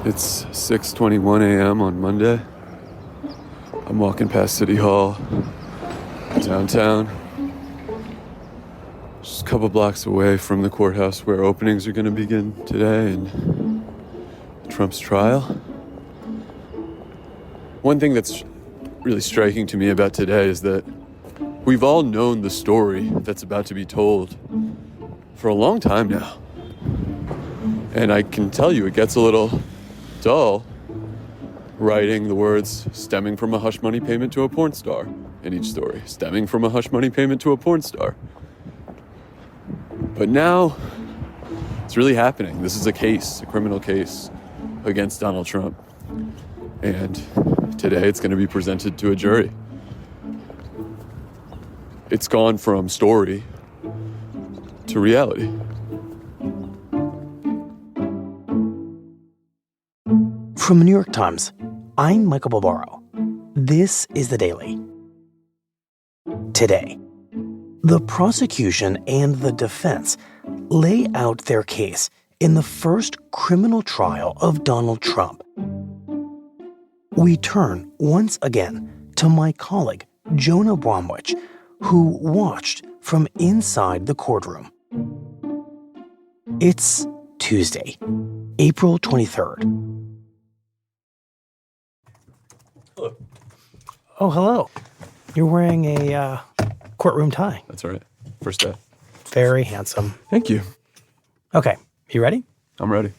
It's 6:21 a.m. on Monday. I'm walking past City Hall, downtown, just a couple blocks away from the courthouse where openings are going to begin today and Trump's trial. One thing that's really striking to me about today is that we've all known the story that's about to be told for a long time now. And I can tell you it gets a little dull writing the words stemming from a hush money payment to a porn star in each story. Stemming from a hush money payment to a porn star. But now it's really happening. This is a case, a criminal case against Donald Trump. And today it's going to be presented to a jury. It's gone from story to reality. From the New York Times, I'm Michael Barbaro. This is The Daily. Today, the prosecution and the defense lay out their case in the first criminal trial of Donald Trump. We turn once again to my colleague, Jonah Bromwich, who watched from inside the courtroom. It's Tuesday, April 23rd. Hello. Oh, hello. You're wearing a courtroom tie. That's all right. First day. Very handsome. Thank you. Okay, you ready? I'm ready.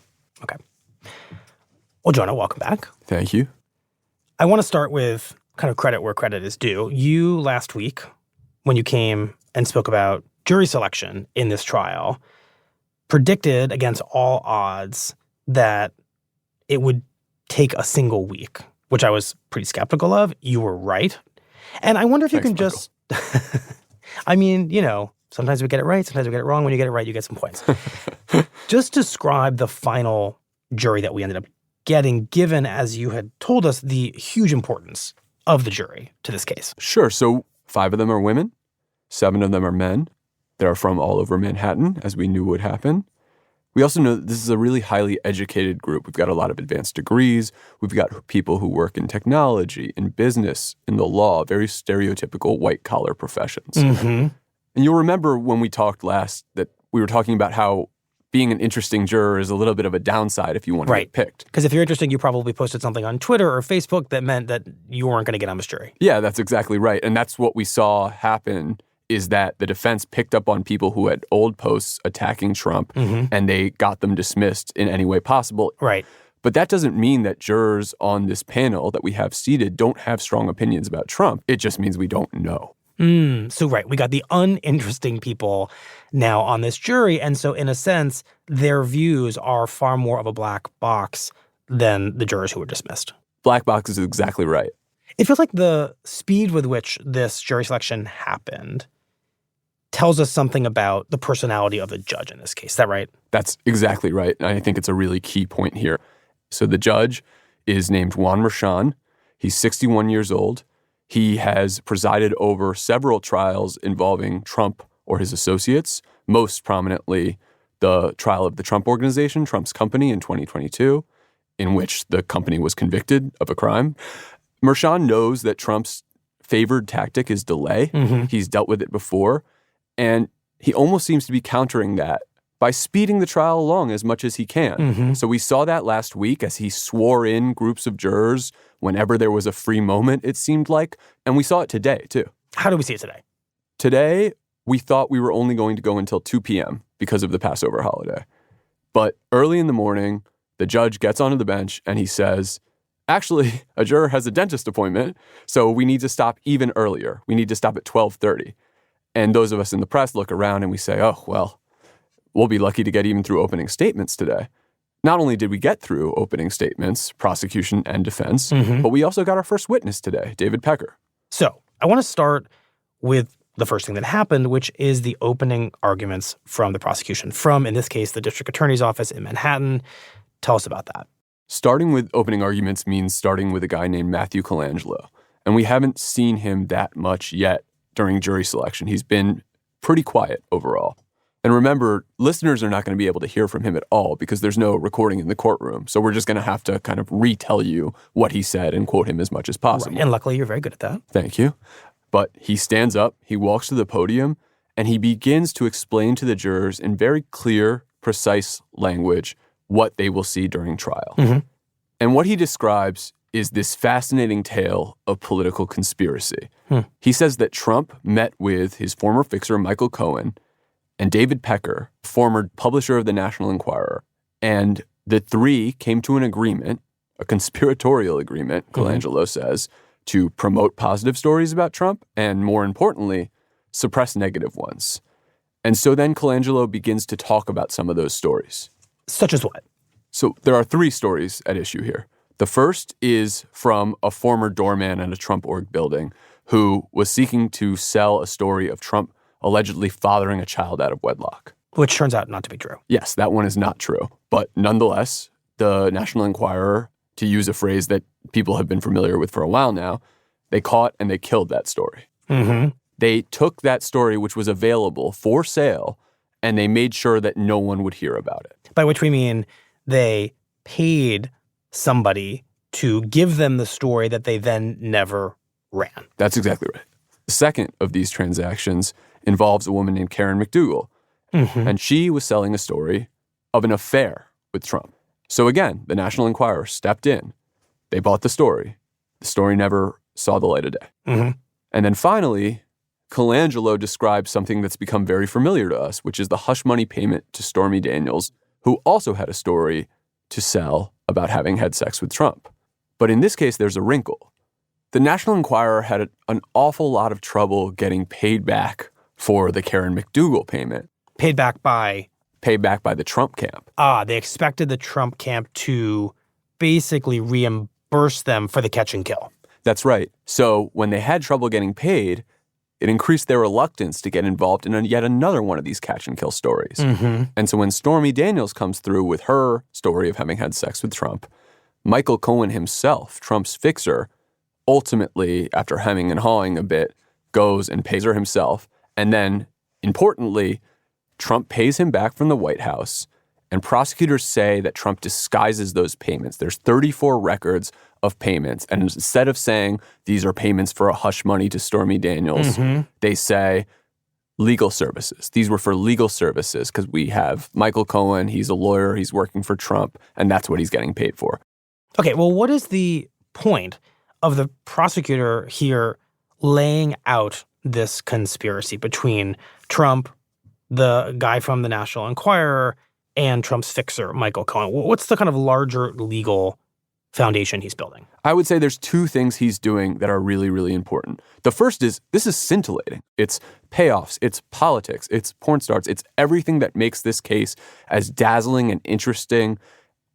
Okay. Well, Jonah, welcome back. Thank you. I want to start with kind of credit where credit is due. You, last week, when you came and spoke about jury selection in this trial, predicted against all odds that it would take a single week, which I was pretty skeptical of. You were right. And I wonder if you can just, I mean, you know, sometimes we get it right, sometimes we get it wrong. When you get it right, you get some points. Just describe the final jury that we ended up getting, given, as you had told us, the huge importance of the jury to this case. Sure. So 5 of them are women. 7 of them are men. They're from all over Manhattan, as we knew would happen. We also know that this is a really highly educated group. We've got a lot of advanced degrees. We've got people who work in technology, in business, in the law, very stereotypical white-collar professions. Mm-hmm. And you'll remember when we talked last that we were talking about how being an interesting juror is a little bit of a downside if you want to get picked. Because if you're interesting, you probably posted something on Twitter or Facebook that meant that you weren't going to get on this jury. Yeah, that's exactly right. And that's what we saw happen, is that the defense picked up on people who had old posts attacking Trump, and they got them dismissed in any way possible. Right. But that doesn't mean that jurors on this panel that we have seated don't have strong opinions about Trump. It just means we don't know. So, right, we got the uninteresting people now on this jury. And so, in a sense, their views are far more of a black box than the jurors who were dismissed. Black box is exactly right. It feels like the speed with which this jury selection happened tells us something about the personality of the judge in this case. Is that right? That's exactly right. And I think it's a really key point here. So the judge is named Juan Merchan. He's 61 years old. He has presided over several trials involving Trump or his associates, most prominently the trial of the Trump Organization, Trump's company, in 2022, in which the company was convicted of a crime. Merchan knows that Trump's favored tactic is delay. He's dealt with it before. And he almost seems to be countering that by speeding the trial along as much as he can. So we saw that last week as he swore in groups of jurors whenever there was a free moment, it seemed like. And we saw it today, too. How do we see it today? Today, we thought we were only going to go until 2 p.m. because of the Passover holiday. But early in the morning, the judge gets onto the bench and he says, actually, a juror has a dentist appointment, so we need to stop even earlier. We need to stop at 12:30. And those of us in the press look around and we say, oh, well, we'll be lucky to get even through opening statements today. Not only did we get through opening statements, prosecution and defense, but we also got our first witness today, David Pecker. So I want to start with the first thing that happened, which is the opening arguments from the prosecution, from, in this case, the district attorney's office in Manhattan. Tell us about that. Starting with opening arguments means starting with a guy named Matthew Colangelo. And we haven't seen him that much yet during jury selection. He's been pretty quiet overall. And remember, listeners are not going to be able to hear from him at all because there's no recording in the courtroom. So we're just going to have to kind of retell you what he said and quote him as much as possible. Right. And luckily, you're very good at that. Thank you. But he stands up, he walks to the podium, and he begins to explain to the jurors in very clear, precise language what they will see during trial. Mm-hmm. And what he describes is this fascinating tale of political conspiracy. He says that Trump met with his former fixer, Michael Cohen, and David Pecker, former publisher of the National Enquirer. And the three came to an agreement, a conspiratorial agreement, Colangelo says, to promote positive stories about Trump and, more importantly, suppress negative ones. And so then Colangelo begins to talk about some of those stories. Such as what? So there are three stories at issue here. The first is from a former doorman at a Trump org building who was seeking to sell a story of Trump allegedly fathering a child out of wedlock. Which turns out not to be true. Yes, that one is not true. But nonetheless, the National Enquirer, to use a phrase that people have been familiar with for a while now, they caught and they killed that story. Mm-hmm. They took that story, which was available for sale, and they made sure that no one would hear about it. By which we mean they paid somebody to give them the story that they then never ran. That's exactly right. The second of these transactions involves a woman named Karen McDougal, and she was selling a story of an affair with Trump. So again, the National Enquirer stepped in. They bought the story. The story never saw the light of day. And then finally, Colangelo describes something that's become very familiar to us, which is the hush money payment to Stormy Daniels, who also had a story to sell about having had sex with Trump. But in this case, there's a wrinkle. The National Enquirer had an awful lot of trouble getting paid back for the Karen McDougal payment. Paid back by? Paid back by the Trump camp. They expected the Trump camp to basically reimburse them for the catch and kill. That's right. So when they had trouble getting paid, it increased their reluctance to get involved in yet another one of these catch and kill stories. And so when Stormy Daniels comes through with her story of having had sex with Trump, Michael Cohen himself, Trump's fixer, ultimately, after hemming and hawing a bit, goes and pays her himself. And then, importantly, Trump pays him back from the White House. And prosecutors say that Trump disguises those payments. There's 34 records of payments. And instead of saying these are payments for a hush money to Stormy Daniels, they say legal services. These were for legal services because we have Michael Cohen. He's a lawyer. He's working for Trump. And that's what he's getting paid for. Okay, well, what is the point of the prosecutor here laying out this conspiracy between Trump, the guy from the National Enquirer, and Trump's fixer, Michael Cohen? What's the kind of larger legal foundation he's building? I would say there's two things he's doing that are really, really important. The first is this is scintillating. It's payoffs, it's politics, it's porn stars, it's everything that makes this case as dazzling and interesting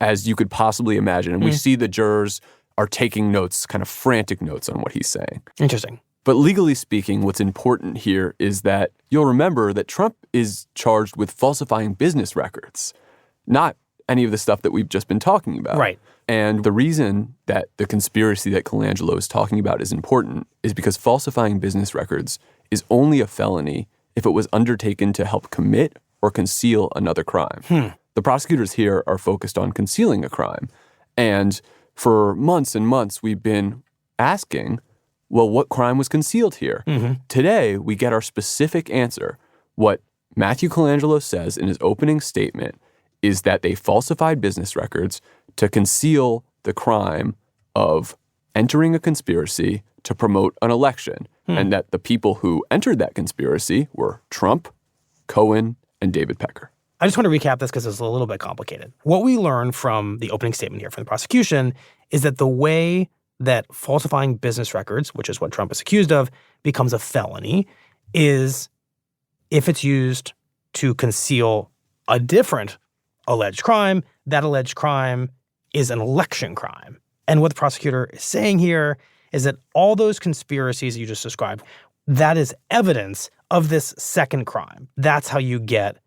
as you could possibly imagine. And we see the jurors are taking notes, kind of frantic notes on what he's saying. Interesting. But legally speaking, what's important here is that you'll remember that Trump is charged with falsifying business records, not any of the stuff that we've just been talking about. Right. And the reason that the conspiracy that Colangelo is talking about is important is because falsifying business records is only a felony if it was undertaken to help commit or conceal another crime. The prosecutors here are focused on concealing a crime. And for months and months, we've been asking, well, what crime was concealed here? Today, we get our specific answer. What Matthew Colangelo says in his opening statement is that they falsified business records to conceal the crime of entering a conspiracy to promote an election, and that the people who entered that conspiracy were Trump, Cohen, and David Pecker. I just want to recap this because it's a little bit complicated. What we learned from the opening statement here from the prosecution is that the way that falsifying business records, which is what Trump is accused of, becomes a felony is if it's used to conceal a different alleged crime. That alleged crime is an election crime. And what the prosecutor is saying here is that all those conspiracies you just described, that is evidence of this second crime. That's how you get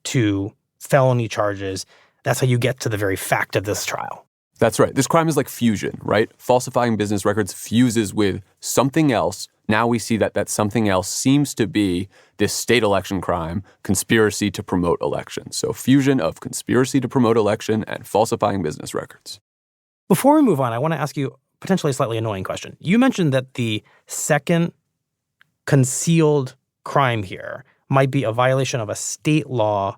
to felony charges. That's how you get to the very fact of this trial. That's right. This crime is like fusion, right? Falsifying business records fuses with something else Now we see that something else seems to be this state election crime, conspiracy to promote elections. So fusion of conspiracy to promote election and falsifying business records. Before we move on, I want to ask you potentially a slightly annoying question. You mentioned that the second concealed crime here might be a violation of a state law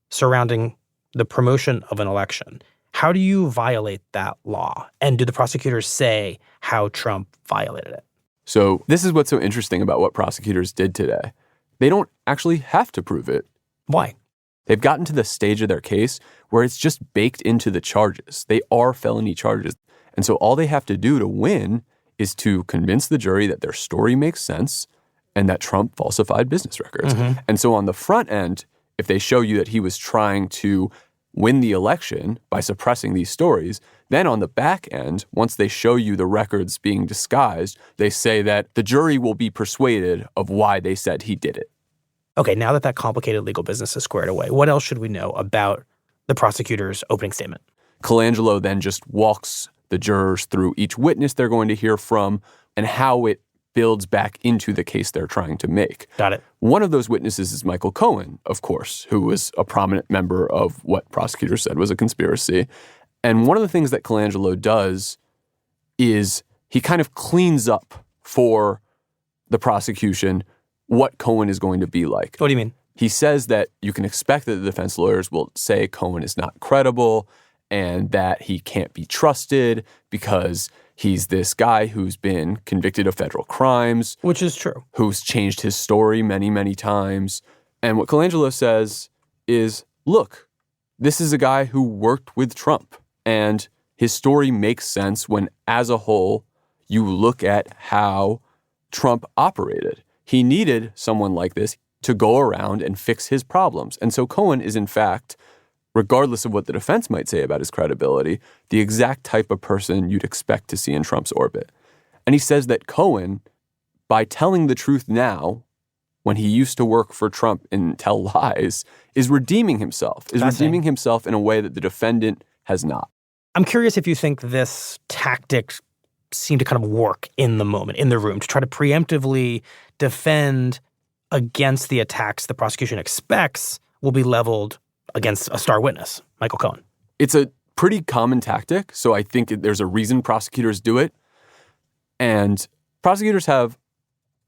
surrounding the promotion of an election. How do you violate that law? And do the prosecutors say how Trump violated it? So this is what's so interesting about what prosecutors did today. They don't actually have to prove it. Why? They've gotten to the stage of their case where it's just baked into the charges. They are felony charges. And so all they have to do to win is to convince the jury that their story makes sense and that Trump falsified business records. Mm-hmm. And so on the front end, if they show you that he was trying to win the election by suppressing these stories, then on the back end, once they show you the records being disguised, they say that the jury will be persuaded of why they said he did it. Okay, now that complicated legal business is squared away, what else should we know about the prosecutor's opening statement? Colangelo then just walks the jurors through each witness they're going to hear from and how it builds back into the case they're trying to make. Got it. One of those witnesses is Michael Cohen, of course, who was a prominent member of what prosecutors said was a conspiracy. And one of the things that Colangelo does is he kind of cleans up for the prosecution what Cohen is going to be like. What do you mean? He says that you can expect that the defense lawyers will say Cohen is not credible and that he can't be trusted because he's this guy who's been convicted of federal crimes. Which is true. Who's changed his story many, many times. And what Colangelo says is, look, this is a guy who worked with Trump. And his story makes sense when, as a whole, you look at how Trump operated. He needed someone like this to go around and fix his problems. And so Cohen is, in fact, regardless of what the defense might say about his credibility, the exact type of person you'd expect to see in Trump's orbit. And he says that Cohen, by telling the truth now, when he used to work for Trump and tell lies, is redeeming himself, in a way that the defendant has not. I'm curious if you think this tactic seemed to kind of work in the moment, in the room, to try to preemptively defend against the attacks the prosecution expects will be leveled against a star witness, Michael Cohen. It's a pretty common tactic, so I think there's a reason prosecutors do it. And prosecutors have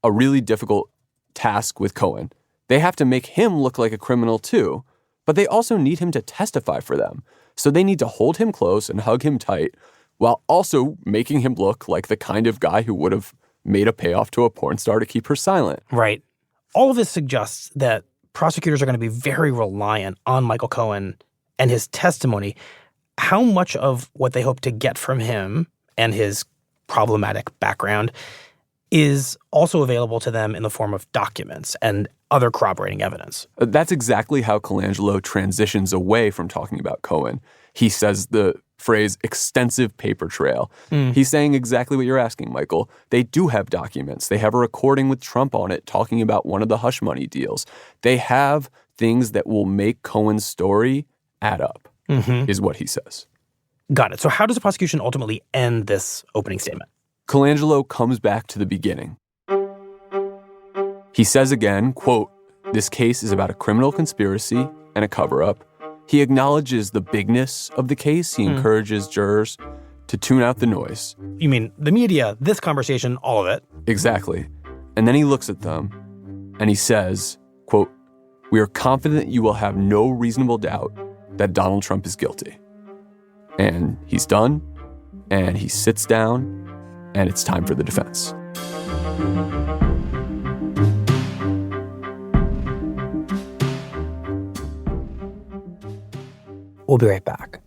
a really difficult task with Cohen. They have to make him look like a criminal too, but they also need him to testify for them. So they need to hold him close and hug him tight while also making him look like the kind of guy who would have made a payoff to a porn star to keep her silent. Right. All of this suggests that prosecutors are going to be very reliant on Michael Cohen and his testimony. How much of what they hope to get from him and his problematic background is also available to them in the form of documents and other corroborating evidence? That's exactly how Colangelo transitions away from talking about Cohen. He says the phrase extensive paper trail. He's saying exactly what you're asking, Michael. They do have documents. They have a recording with Trump on it talking about one of the hush money deals. They have things that will make Cohen's story add up, is what he says. Got it. So how does the prosecution ultimately end this opening statement? Colangelo comes back to the beginning. He says again, quote, "This case is about a criminal conspiracy and a cover-up." He acknowledges the bigness of the case. He encourages jurors to tune out the noise. You mean the media, this conversation, all of it? Exactly. And then he looks at them and he says, quote, "We are confident you will have no reasonable doubt that Donald Trump is guilty." And he's done, and he sits down, and it's time for the defense. We'll be right back.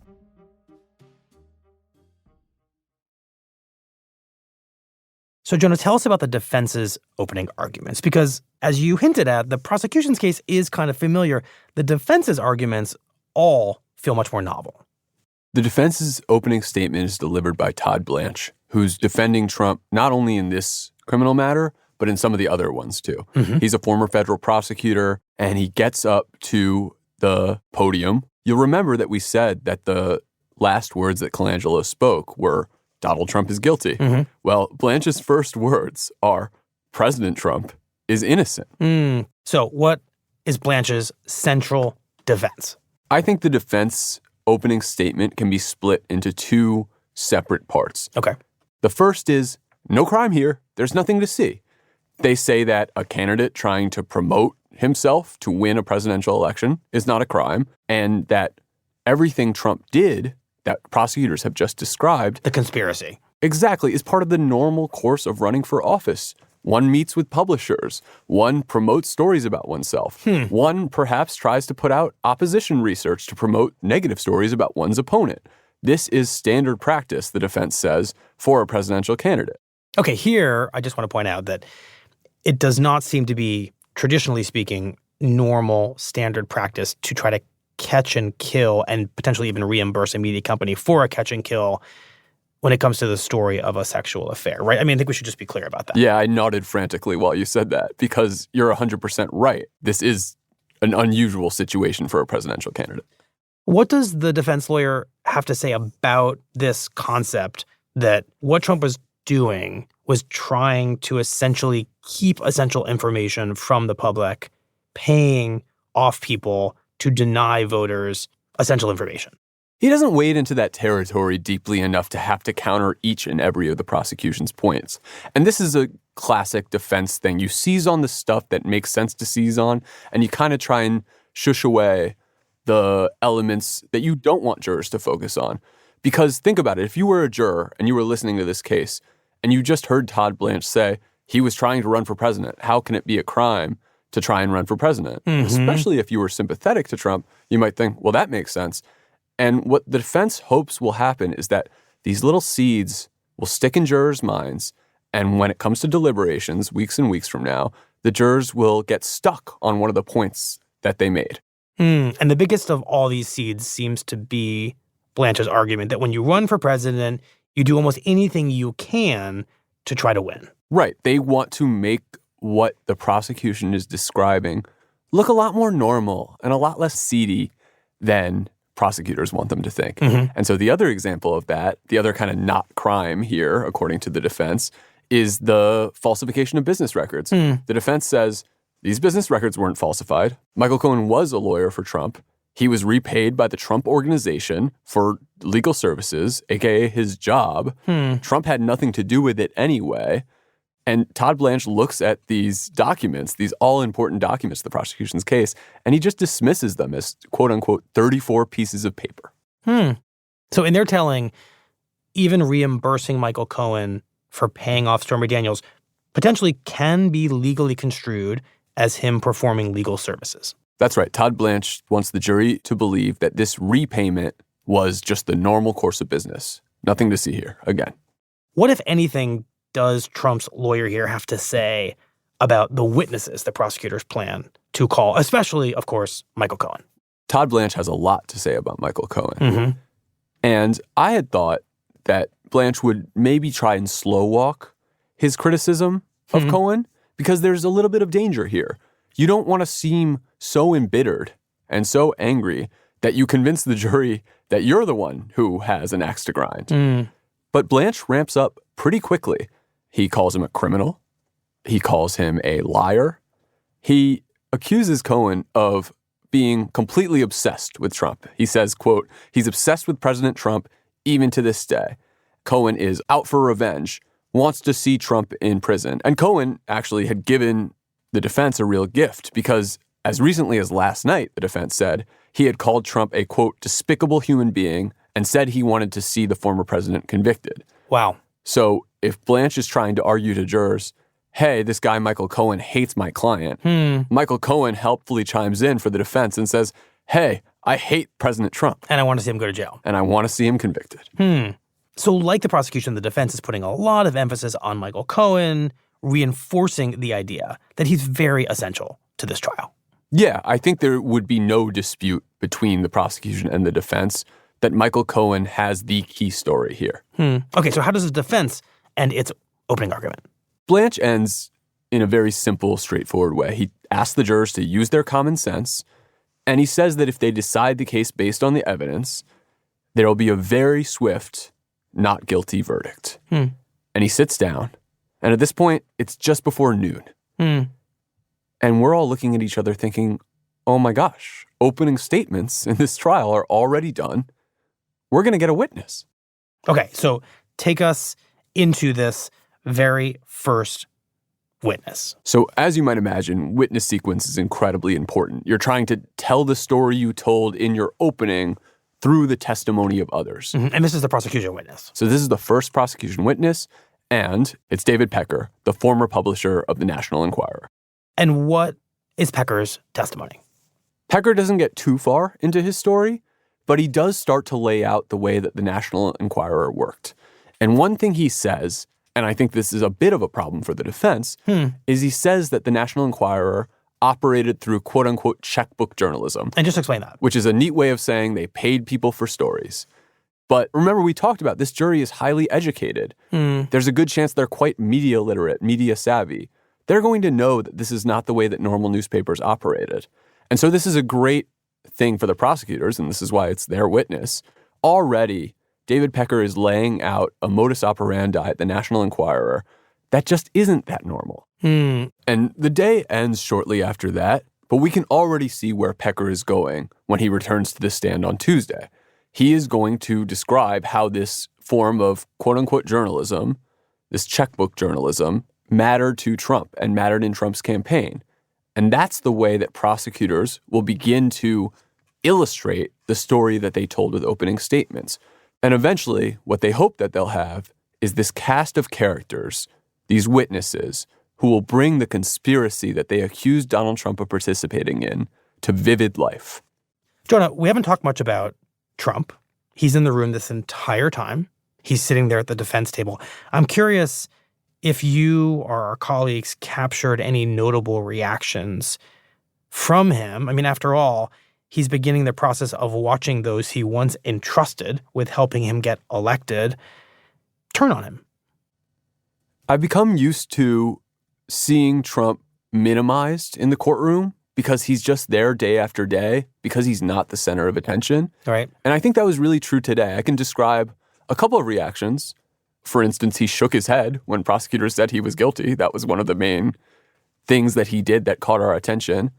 So, Jonah, tell us about the defense's opening arguments, because as you hinted at, the prosecution's case is kind of familiar. The defense's arguments all feel much more novel. The defense's opening statement is delivered by Todd Blanche, who's defending Trump not only in this criminal matter, but in some of the other ones too. He's a former federal prosecutor, and he gets up to the podium. You'll remember that we said that the last words that Colangelo spoke were, "Donald Trump is guilty." Well, Blanche's first words are, President Trump is innocent. So what is Blanche's central defense? I think the defense opening statement can be split into two separate parts. Okay. The first is, no crime here. There's nothing to see. They say that a candidate trying to promote himself to win a presidential election is not a crime, and that everything Trump did that prosecutors have just described, the conspiracy, exactly, is part of the normal course of running for office. One meets with publishers. One promotes stories about oneself. One perhaps tries to put out opposition research to promote negative stories about one's opponent. This is standard practice, the defense says, for a presidential candidate. Okay, here, I just want to point out that it does not seem to be, traditionally speaking, normal standard practice to try to catch and kill and potentially even reimburse a media company for a catch and kill when it comes to the story of a sexual affair, right? I mean, I think we should just be clear about that. Yeah, I nodded frantically while you said that because you're 100% right. This is an unusual situation for a presidential candidate. What does the defense lawyer have to say about this concept that what Trump was doing was trying to essentially keep essential information from the public, paying off people to deny voters essential information? He doesn't wade into that territory deeply enough to have to counter each and every of the prosecution's points. And this is a classic defense thing. You seize on the stuff that makes sense to seize on, and you kind of try and shush away the elements that you don't want jurors to focus on. Because think about it. If you were a juror and you were listening to this case and you just heard Todd Blanche say he was trying to run for president, how can it be a crime to try and run for president? Especially if you were sympathetic to Trump, you might think, well, that makes sense. And what the defense hopes will happen is that these little seeds will stick in jurors' minds. And when it comes to deliberations, weeks and weeks from now, the jurors will get stuck on one of the points that they made. And the biggest of all these seeds seems to be Blanche's argument that when you run for president, you do almost anything you can to try to win. Right. They want to make what the prosecution is describing look a lot more normal and a lot less seedy than prosecutors want them to think. And so the other example of that, the other kind of not crime here, according to the defense, is the falsification of business records. The defense says these business records weren't falsified. Michael Cohen was a lawyer for Trump. He was repaid by the Trump Organization for legal services, aka his job. Trump had nothing to do with it anyway. And Todd Blanche looks at these documents, these all-important documents of the prosecution's case, and he just dismisses them as, quote-unquote, 34 pieces of paper. So in their telling, even reimbursing Michael Cohen for paying off Stormy Daniels potentially can be legally construed as him performing legal services. That's right. Todd Blanche wants the jury to believe that this repayment was just the normal course of business. Nothing to see here, again. What, if anything, does Trump's lawyer here have to say about the witnesses the prosecutors plan to call, especially, of course, Michael Cohen? Todd Blanche has a lot to say about Michael Cohen. And I had thought that Blanche would maybe try and slow walk his criticism of Cohen because there's a little bit of danger here. You don't want to seem so embittered and so angry that you convince the jury that you're the one who has an axe to grind. But Blanche ramps up pretty quickly. He calls him a criminal. He calls him a liar. He accuses Cohen of being completely obsessed with Trump. He says, quote, he's obsessed with President Trump even to this day. Cohen is out for revenge, wants to see Trump in prison. And Cohen actually had given the defense a real gift because as recently as last night, the defense said, he had called Trump a, quote, despicable human being and said he wanted to see the former president convicted. Wow. So if Blanche is trying to argue to jurors, hey, this guy Michael Cohen hates my client, Michael Cohen helpfully chimes in for the defense and says, hey, I hate President Trump. And I want to see him go to jail. And I want to see him convicted. So like the prosecution, the defense is putting a lot of emphasis on Michael Cohen, reinforcing the idea that he's very essential to this trial. Yeah, I think there would be no dispute between the prosecution and the defense that Michael Cohen has the key story here. Okay, so how does the defense end its opening argument? Blanche ends in a very simple, straightforward way. He asks the jurors to use their common sense, and he says that if they decide the case based on the evidence, there will be a very swift, not guilty verdict. And he sits down, And at this point, it's just before noon. And we're all looking at each other thinking, oh my gosh, opening statements in this trial are already done. We're going to get a witness. Okay, so take us into this very first witness. So as you might imagine, witness sequence is incredibly important. You're trying to tell the story you told in your opening through the testimony of others. Mm-hmm. And this is the prosecution witness. So this is the first prosecution witness, and it's David Pecker, the former publisher of the National Enquirer. And what is Pecker's testimony? Pecker doesn't get too far into his story, but he does start to lay out the way that the National Enquirer worked. And one thing he says, and I think this is a bit of a problem for the defense, is he says that the National Enquirer operated through quote-unquote checkbook journalism. And just explain that. Which is a neat way of saying they paid people for stories. But remember, we talked about this jury is highly educated. There's a good chance they're quite media literate, media savvy. They're going to know that this is not the way that normal newspapers operated. And so this is a great thing for the prosecutors, and this is why it's their witness. Already, David Pecker is laying out a modus operandi at the National Enquirer that just isn't that normal. And the day ends shortly after that, but we can already see where Pecker is going when he returns to the stand on Tuesday. He is going to describe how this form of quote-unquote journalism, this checkbook journalism, mattered to Trump and mattered in Trump's campaign. And that's the way that prosecutors will begin to illustrate the story that they told with opening statements. And eventually, what they hope that they'll have is this cast of characters, these witnesses, who will bring the conspiracy that they accused Donald Trump of participating in to vivid life. Jonah, we haven't talked much about Trump. He's in the room this entire time. He's sitting there at the defense table. I'm curious if you or our colleagues captured any notable reactions from him. I mean, after all, he's beginning the process of watching those he once entrusted with helping him get elected turn on him. I've become used to seeing Trump minimized in the courtroom because he's just there day after day, because he's not the center of attention. Right. And I think that was really true today. I can describe a couple of reactions. For instance, he shook his head when prosecutors said he was guilty. That was one of the main things that he did that caught our attention.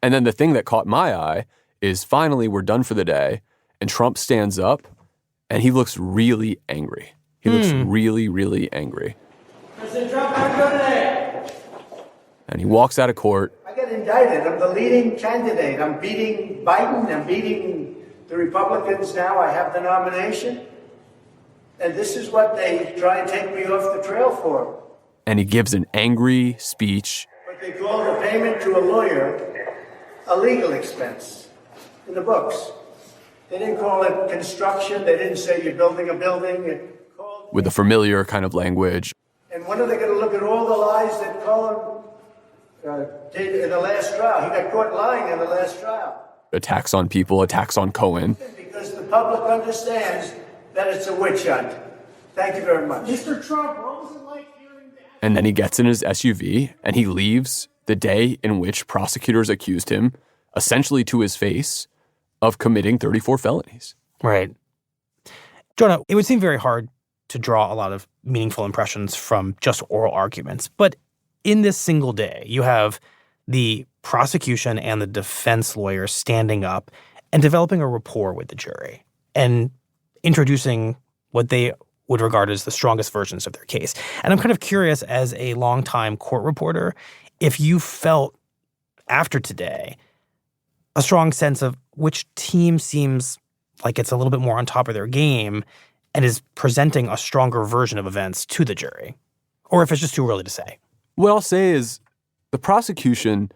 And then the thing that caught my eye is finally we're done for the day, and Trump stands up, and he looks really angry. He looks really, really angry. President Trump, how are you doing today? And he walks out of court. I get indicted. I'm the leading candidate. I'm beating Biden. I'm beating the Republicans now. I have the nomination. And this is what they try and take me off the trail for. And he gives an angry speech. What they call the payment to a lawyer a legal expense in the books. They didn't call it construction. They didn't say you're building a building. With a familiar kind of language. And when are they going to look at all the lies that Cohen did in the last trial? He got caught lying in the last trial. Attacks on people, attacks on Cohen. Because the public understands that it's a witch hunt. Thank you very much. Mr. Trump, what was it like hearing that? And then he gets in his SUV and he leaves the day in which prosecutors accused him, essentially to his face, of committing 34 felonies. Right. Jonah, it would seem very hard to draw a lot of meaningful impressions from just oral arguments. But in this single day, you have the prosecution and the defense lawyers standing up and developing a rapport with the jury and introducing what they would regard as the strongest versions of their case. And I'm kind of curious, as a longtime court reporter, if you felt after today a strong sense of which team seems like it's a little bit more on top of their game and is presenting a stronger version of events to the jury, or if it's just too early to say. What I'll say is the prosecution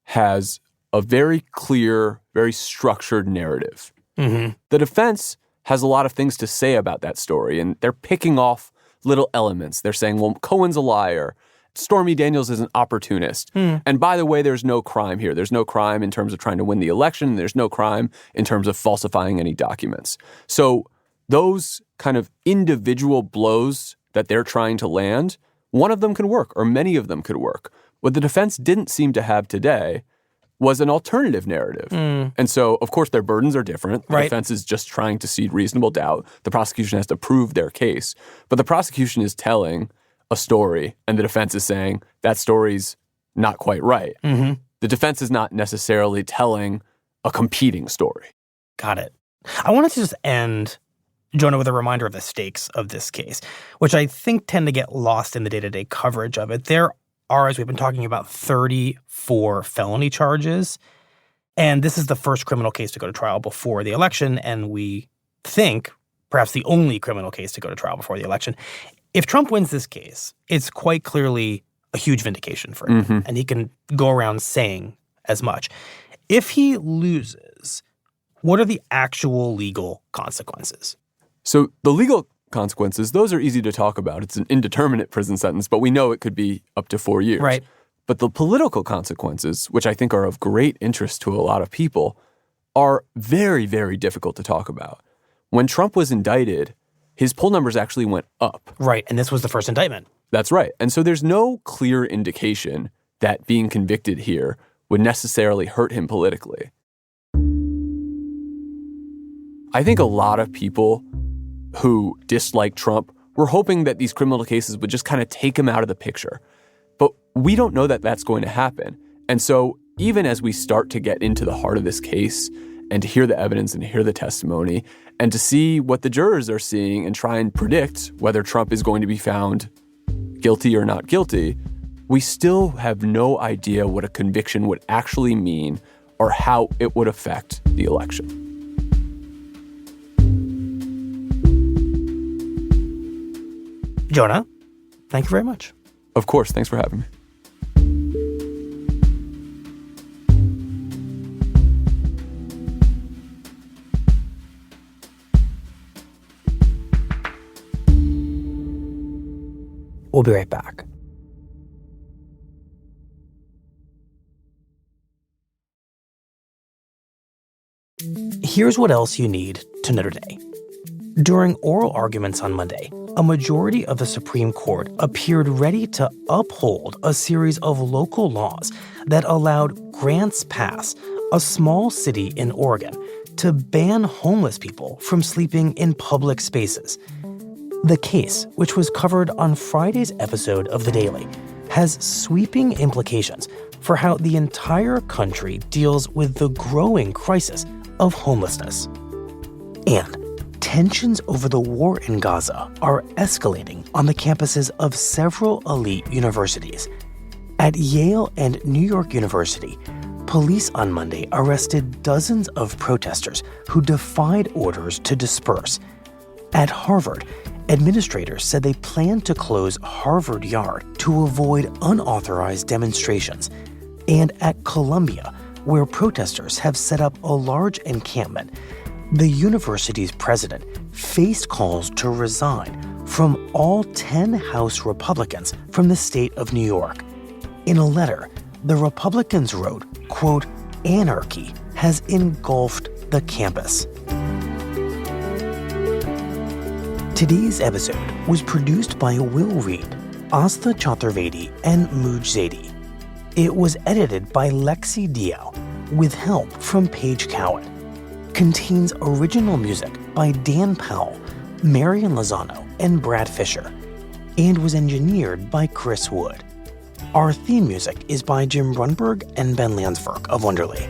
has a very clear, very structured narrative. The defense has a lot of things to say about that story, and they're picking off little elements. They're saying, well, Cohen's a liar. Stormy Daniels is an opportunist. And by the way, there's no crime here. There's no crime in terms of trying to win the election. There's no crime in terms of falsifying any documents. So those kind of individual blows that they're trying to land, one of them could work, or many of them could work. What the defense didn't seem to have today was an alternative narrative. And so, of course, their burdens are different. The defense is just trying to cede reasonable doubt. The prosecution has to prove their case. But the prosecution is telling a story and the defense is saying that story's not quite right. Mm-hmm. The defense is not necessarily telling a competing story. Got it. I wanted to just end, Jonah, with a reminder of the stakes of this case, which I think tend to get lost in the day-to-day coverage of it. There are, as we've been talking about, 34 felony charges. And this is the first criminal case to go to trial before the election, and we think perhaps the only criminal case to go to trial before the election. If Trump wins this case, it's quite clearly a huge vindication for him, Mm-hmm. and he can go around saying as much. If he loses, what are the actual legal consequences? So the legal consequences, those are easy to talk about. It's an indeterminate prison sentence, but we know it could be up to 4 years. Right. But the political consequences, which I think are of great interest to a lot of people, are very, very difficult to talk about. When Trump was indicted, his poll numbers actually went up. Right, and this was the first indictment. That's right. And so there's no clear indication that being convicted here would necessarily hurt him politically. I think a lot of people who dislike Trump were hoping that these criminal cases would just kind of take him out of the picture. But we don't know that that's going to happen. And so even as we start to get into the heart of this case and to hear the evidence and hear the testimony and to see what the jurors are seeing and try and predict whether Trump is going to be found guilty or not guilty, we still have no idea what a conviction would actually mean or how it would affect the election. Jonah, thank you very much. Of course. Thanks for having me. We'll be right back. Here's what else you need to know today. During oral arguments on Monday, a majority of the Supreme Court appeared ready to uphold a series of local laws that allowed Grants Pass, a small city in Oregon, to ban homeless people from sleeping in public spaces. The case, which was covered on Friday's episode of The Daily, has sweeping implications for how the entire country deals with the growing crisis of homelessness. And tensions over the war in Gaza are escalating on the campuses of several elite universities. At Yale and New York University, police on Monday arrested dozens of protesters who defied orders to disperse. At Harvard, administrators said they plan to close Harvard Yard to avoid unauthorized demonstrations. And at Columbia, where protesters have set up a large encampment, the university's president faced calls to resign from all 10 House Republicans from the state of New York. In a letter, the Republicans wrote, quote, "Anarchy has engulfed the campus." Today's episode was produced by Will Reed, Astha Chaturvedi, and Mooj Zaidi. It was edited by Lexi Diao, with help from Paige Cowan. Contains original music by Dan Powell, Marian Lozano, and Brad Fisher, and was engineered by Chris Wood. Our theme music is by Jim Brunberg and Ben Landsverk of Wonderly.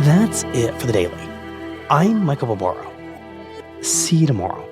That's it for The Daily. I'm Michael Barbaro. See you tomorrow.